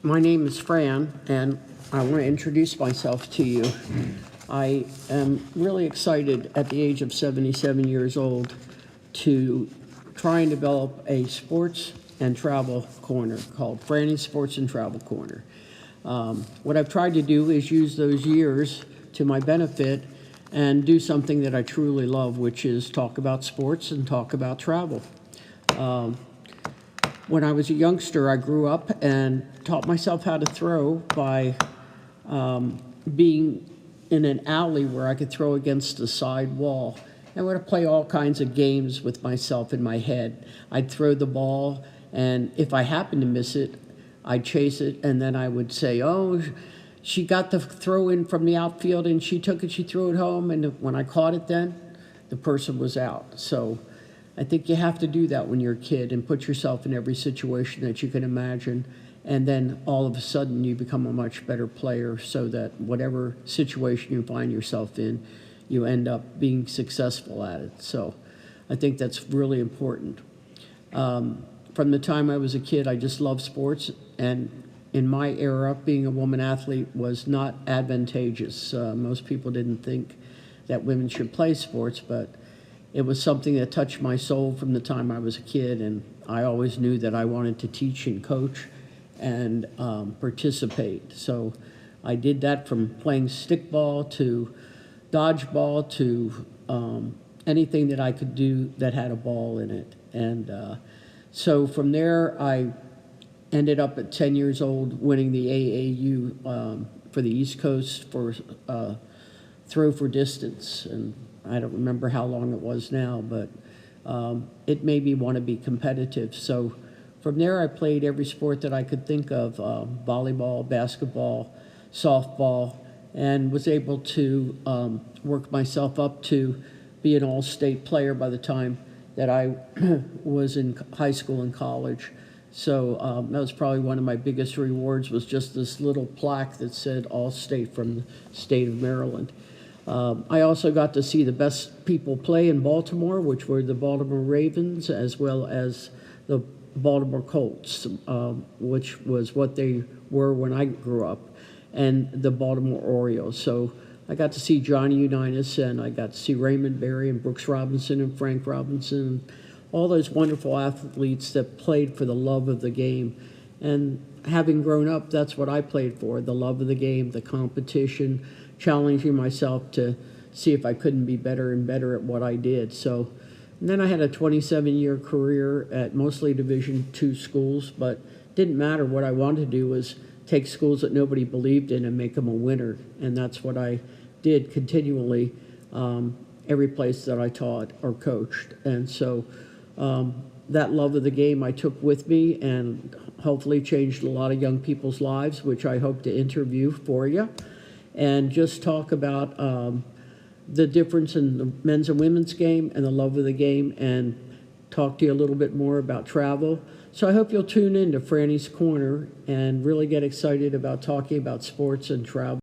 My name is Fran, and I want to introduce myself to you. I am really excited at the age of 77 years old to try and develop a sports and travel corner called Franny Sports and Travel Corner. What I've tried to do is use those years to my benefit and do something that I truly love, which is talk about sports and talk about travel. When I was a youngster, I grew up and taught myself how to throw by being in an alley where I could throw against the side wall. I would play all kinds of games with myself in my head. I'd throw the ball, and if I happened to miss it, I'd chase it, and then I would say, oh, she got the throw in from the outfield, and she took it, she threw it home, and when I caught it then, the person was out. So I think you have to do that when you're a kid and put yourself in every situation that you can imagine, and then all of a sudden you become a much better player so that whatever situation you find yourself in, you end up being successful at it. So I think that's really important. From the time I was a kid, I just loved sports, and in my era, being a woman athlete was not advantageous. Most people didn't think that women should play sports, but it was something that touched my soul from the time I was a kid, and I always knew that I wanted to teach and coach and participate. So I did that from playing stickball to dodgeball to anything that I could do that had a ball in it. And so from there, I ended up at 10 years old winning the AAU for the East Coast for throw for distance. And I don't remember how long it was now, but it made me want to be competitive. So from there, I played every sport that I could think of, volleyball, basketball, softball, and was able to work myself up to be an all-state player by the time that I was in high school and college. So that was probably one of my biggest rewards, was just this little plaque that said all-state from the state of Maryland. I also got to see the best people play in Baltimore, which were the Baltimore Ravens, as well as the Baltimore Colts, which was what they were when I grew up, and the Baltimore Orioles. So I got to see Johnny Unitas, and I got to see Raymond Berry and Brooks Robinson and Frank Robinson, all those wonderful athletes that played for the love of the game. And having grown up, that's what I played for, the love of the game, the competition, challenging myself to see if I couldn't be better and better at what I did. So, and then I had a 27-year career at mostly Division II schools, but didn't matter. What I wanted to do was take schools that nobody believed in and make them a winner. And that's what I did continually every place that I taught or coached. And so that love of the game I took with me and hopefully changed a lot of young people's lives, which I hope to interview for you, and just talk about the difference in the men's and women's game and the love of the game, and talk to you a little bit more about travel. So I hope you'll tune in to Franny's Corner and really get excited about talking about sports and travel.